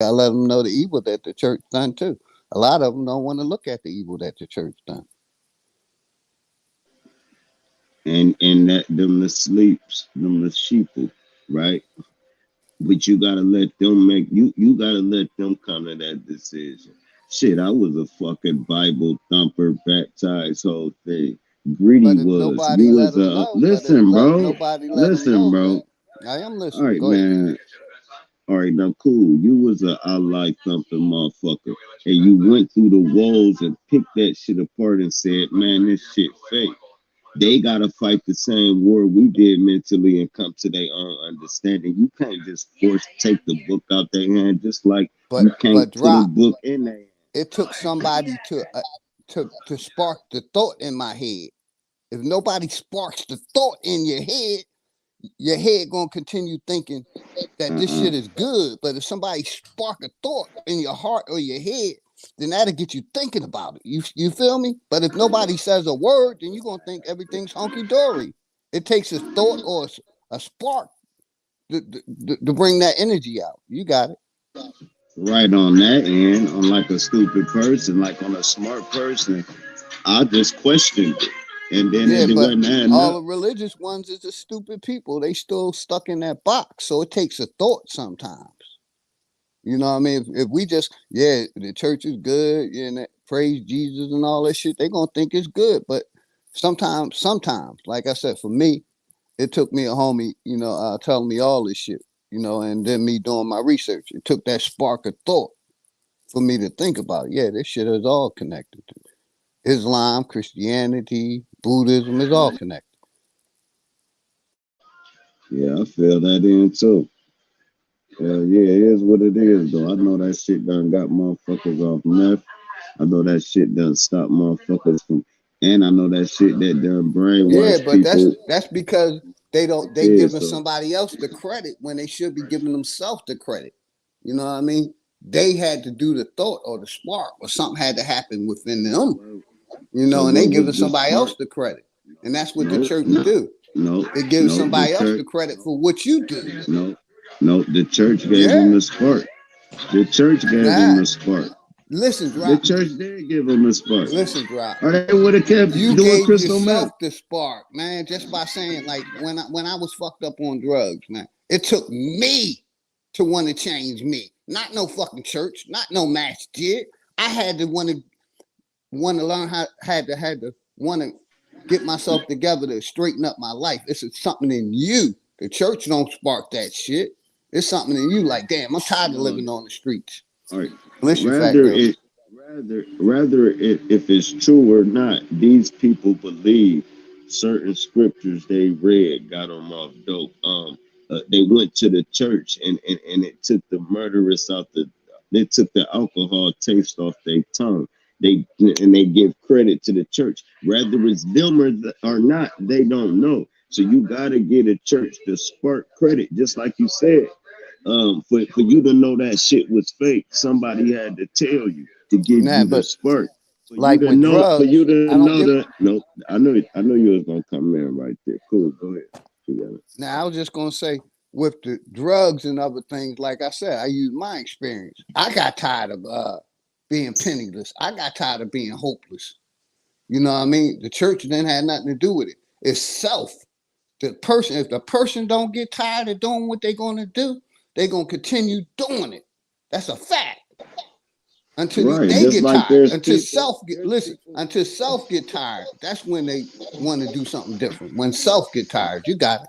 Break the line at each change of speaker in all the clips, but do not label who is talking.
I let them know the evil that the church done too. A lot of them don't want to look at the evil that the church done.
And that them the sleeps, them the sheeple, right? But you gotta let them make you gotta let them come to that decision. Shit, I was a fucking Bible thumper, baptized whole thing. Greedy
But if
was.
nobody
You
let
was
them
a
know, but if
listen, bro.
nobody let them
Listen,
know,
bro.
then I am
All
listening.
right,
Go ahead.
man. All right, now cool. You was a I like thumping motherfucker. And you went through the walls and picked that shit apart and said, man, this shit fake. They gotta fight the same war we did mentally and come to their own understanding. You can't just force take the book out their hand, just like you can't
But
put a
drop.
book in there.
It took somebody to spark the thought in my head. If nobody sparks the thought in your head gonna continue thinking that this
Uh-uh.
shit is good. But if somebody spark a thought in your heart or your head, then that'll get you thinking about it. You feel me? But if nobody says a word, then you're gonna think everything's honky dory. It takes a thought or a spark to bring that energy out. You got it.
Right on that end, unlike a stupid person, like on a smart person, I just questioned it. And then
Yeah,
it
but
wasn't adding
all
up.
the religious ones is the stupid people. They still stuck in that box. So it takes a thought sometimes. You know what I mean? If we just, yeah, the church is good, yeah, and praise Jesus and all that shit, they gonna think it's good. But sometimes, like I said, for me, it took me a homie, telling me all this shit, and then me doing my research. It took that spark of thought for me to think about it. Yeah, this shit is all connected to Islam, Christianity, Buddhism is all connected.
Yeah, I feel that in too. Yeah, it is what it is, though. I know that shit done got motherfuckers off meth. I know that shit done stop motherfuckers from, and I know that shit that done
Yeah,
brainwash
but
people.
that's because they
Yeah,
giving
so
somebody else the credit when they should be giving themselves the credit. You know what I mean? They had to do the thought or the spark or something had to happen within
so
them,
what,
and they
what
giving
was the
somebody else
spark?
the credit. And that's what the
No,
church
no,
do.
no,
It gives
no. The
somebody else
church,
the credit for what you do.
no, no. The church gave him
Yeah.
the spark. The church gave him
Nah.
the spark.
Listen,
The
drop.
church did give him the spark.
Listen, drop.
Or they would have kept
You
doing
gave
crystal meth.
yourself the spark, man, just by saying like when I was fucked up on drugs, man. It took me to want to change me. Not no fucking church, not no masjid. I had to want to learn how had to want to get myself together to straighten up my life. It's something in you. The church don't spark that shit. It's something in you like, damn, I'm tired of
No,
living on the streets.
all right.
Listen, Fat
Rather
Girl.
it, rather it, if it's true or not, these people believe certain scriptures they read got them off dope. They went to the church and it took the murderous out the. They took the alcohol taste off their tongue. They give credit to the church, whether it's them or not. They don't know. So you gotta get a church to spark credit, just like you said. For you to know that shit was fake, somebody had to tell you to give
Nah,
you the
but
spark.
like with
For you
drugs,
to
I don't
know
give.
that. No, I know you was gonna come in right there. Cool, go ahead. You got it.
Now, I was just gonna say with the drugs and other things, like I said, I use my experience. I got tired of being penniless. I got tired of being hopeless. You know what I mean? The church then had nothing to do with it. It's self. The person, if the person don't get tired of doing what they're gonna do, they're gonna continue doing it. That's a fact.
Right,
They
just
get
like
tired.
there's people.
Until self get tired. That's when they want to do something different. When self get tired, you got it.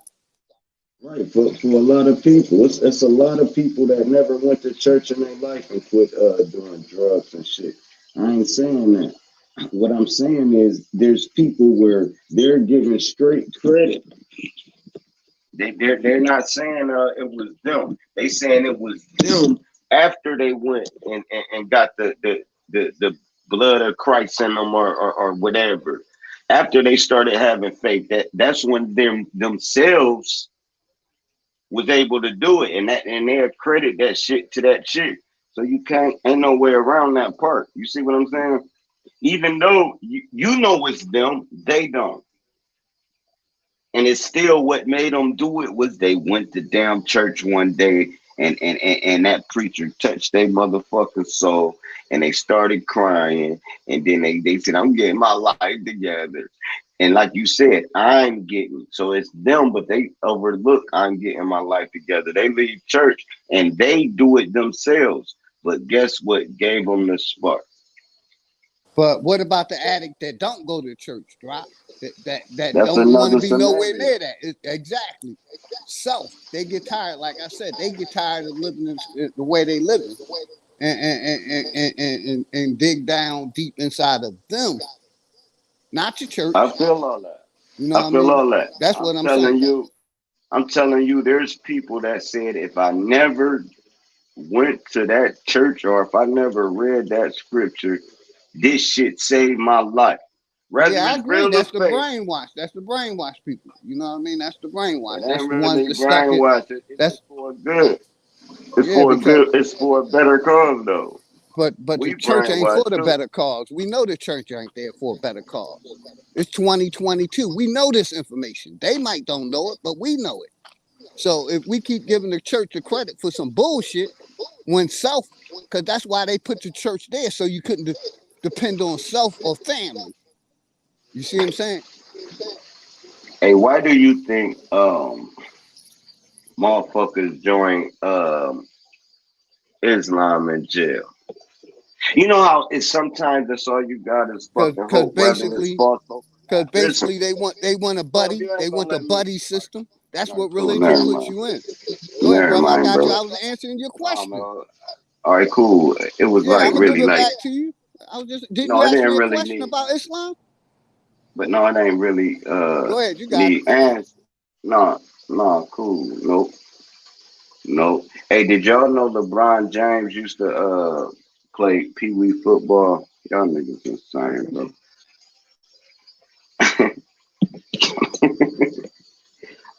Right, for a lot of people, it's a lot of people that never went to church in their life and quit doing drugs and shit. I ain't saying that. What I'm saying is there's people where they're giving straight credit. They're not saying it was them. They saying it was them after they went and got the blood of Christ in them or whatever. After they started having faith, that's when them themselves was able to do it, and they credit that shit to that chick. So you can't ain't no way around that part. You see what I'm saying? Even though you know it's them, they don't. And it's still what made them do it was they went to damn church one day and that preacher touched their motherfucking soul, and they started crying, and then they said, I'm getting my life together. And like you said, I'm getting, so it's them, but they overlook I'm getting my life together. They leave church and they do it themselves. But guess what gave them the spark?
But what about the addict that don't go to church, drop? That
That's
don't want to
another
be nowhere
scenario.
near that. Exactly. Self. They get tired. Like I said, they get tired of living the way they living, and dig down deep inside of them, not your
I
church.
feel all that.
You know
I
what I
feel
mean?
all that.
That's what I'm saying.
I'm telling you, there's people that said if I never went to that church or if I never read that scripture, this shit saved my life.
Yeah,
Whether
I
it's
agree.
real or
That's the
fake,
brainwash. That's the brainwash people. You know what I mean? That's the brainwash.
it
That's
ain't
the ones
really
that stuck it.
brainwashed.
That's
It's for good. It's
yeah,
for a
because
good. It's for a better cause, though.
but the
We
church ain't for
brainwashed
the
too.
better cause. We know the church ain't there for a better cause. It's 2022. We know this information. They might don't know it, but we know it. So if we keep giving the church the credit for some bullshit, when self, because that's why they put the church there, so you couldn't depend on self or family. You see what I'm saying?
Hey, why do you think motherfuckers join Islam in jail? You know how it's sometimes that's all you got is fucking
Because
hope, whether it's
basically,
false hope or
because
not. Listen,
basically they want a
well, if
buddy.
you
They
ain't
want
gonna
the
let me,
buddy system. That's
all right,
what
cool.
religion
Never
puts
mind.
you in. Go ahead,
Never
brother. I
mind,
got you.
bro.
I was answering your
No,
question.
no. All right, cool. It was
Yeah,
like
I'm gonna give
really
it
like
back to you. I was just didn't
no,
you
it
ask
didn't
me a
really
question
need,
about Islam?
but no, it ain't really
Go ahead, you got it.
need answer. No, no, cool. Nope, nope. Hey, did y'all know LeBron James used to play Pee Wee football? Y'all niggas insane, bro.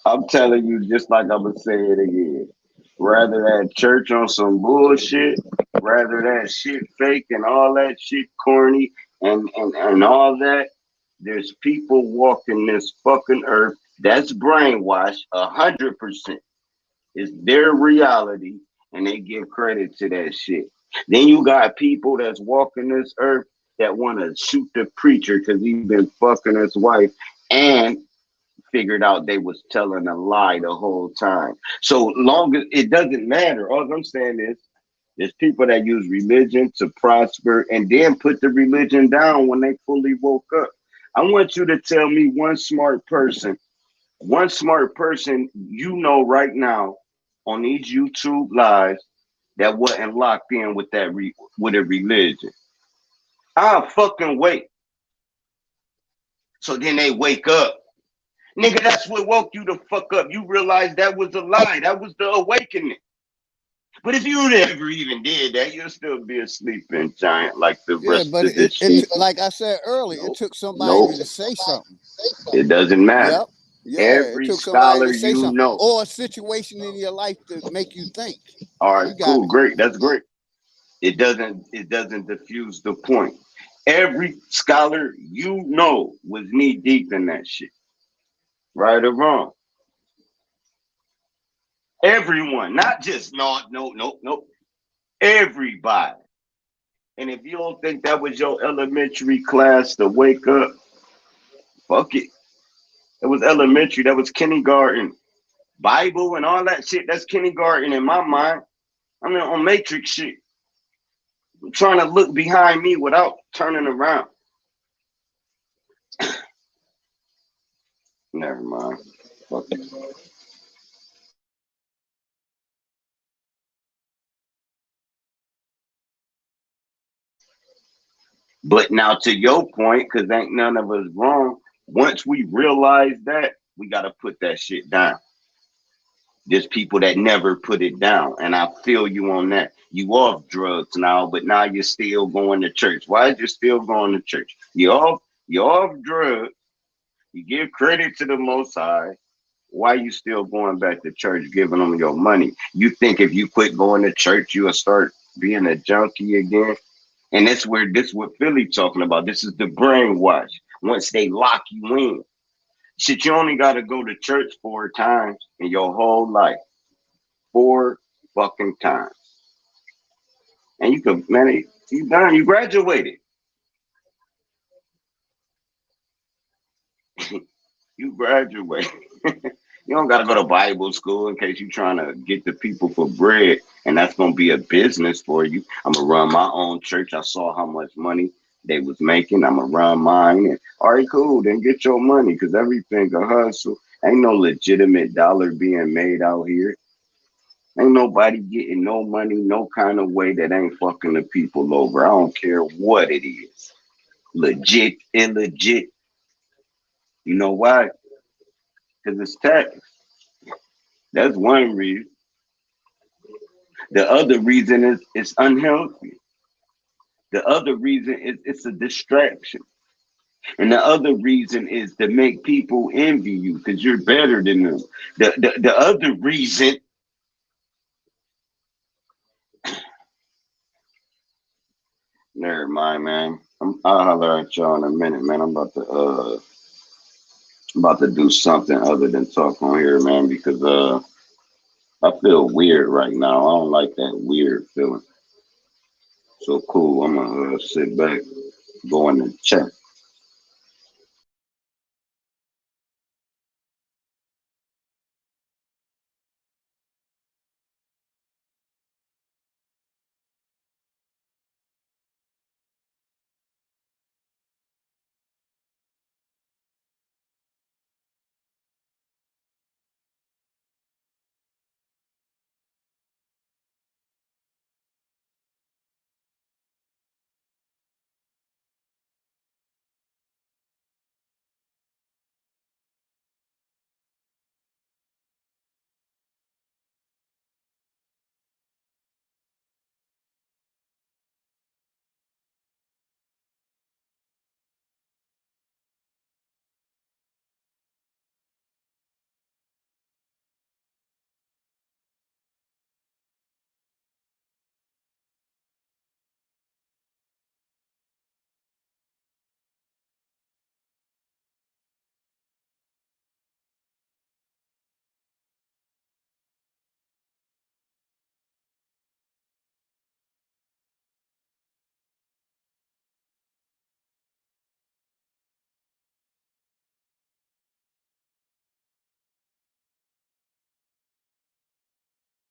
I'm telling you, just like I'm gonna say it again. Rather that church on some bullshit, rather that shit fake and all that shit corny and all that. There's people walking this fucking earth that's brainwashed 100%. It's their reality, and they give credit to that shit. Then you got people that's walking this earth that want to shoot the preacher because he's been fucking his wife and figured out they was telling a lie the whole time. So long as it doesn't matter, all I'm saying is there's people that use religion to prosper and then put the religion down when they fully woke up. I want you to tell me one smart person you know right now on these YouTube lives that wasn't locked in with with a religion. I'll fucking wait. So then they wake up. Nigga, that's what woke you the fuck up. You realized that was a lie. That was the awakening. But if you never even did that, you'll still be a sleeping giant like the
Yeah,
rest
but
of this
it
shit.
like I said earlier, it
Nope.
took somebody
Nope.
to say something.
It doesn't matter.
Yep. Yeah, it
Every
took somebody
scholar
to say
you
something
know.
or a situation in your life to make you think.
All right,
You got
cool,
it.
great. That's great. It doesn't diffuse the point. Every scholar you know was knee deep in that shit. Right or wrong. Everyone, not just no. Everybody. And if you don't think that was your elementary class to wake up, fuck it. It was elementary. That was kindergarten. Bible and all that shit. That's kindergarten in my mind. I'm on matrix shit. I'm trying to look behind me without turning around. Never mind. Fuck it. But now to your point, because ain't none of us wrong. Once we realize that, we gotta put that shit down. There's people that never put it down, and I feel you on that. You off drugs now, but now you're still going to church. Why is you still going to church? You off drugs. You give credit to the Most High. Why you still going back to church, giving them your money? You think if you quit going to church, you'll start being a junkie again? And that's where this what Philly talking about. This is the brainwash. Once they lock you in, shit, you only got to go to church 4 times in your whole life. 4
fucking times. And you could, man, you done, you graduated. You graduated. You don't gotta go to Bible school in case you're trying to get the people for bread, and that's gonna be a business for you. I'm gonna run my own church. I saw how much money they was making. I'm gonna run mine. And all right, cool. Then get your money, cause everything a hustle. Ain't no legitimate dollar being made out here. Ain't nobody getting no money, no kind of way that ain't fucking the people over. I don't care what it is. Legit, illegit. You know why? Because it's tax. That's one reason. The other reason is it's unhealthy. The other reason is it's a distraction. And the other reason is to make people envy you because you're better than them. The other reason, never mind, man. I'll holler at y'all in a minute, man. I'm about to do something other than talk on here, man, because I feel weird right now. I don't like that weird feeling. So cool. I'm gonna sit back, go in the chat.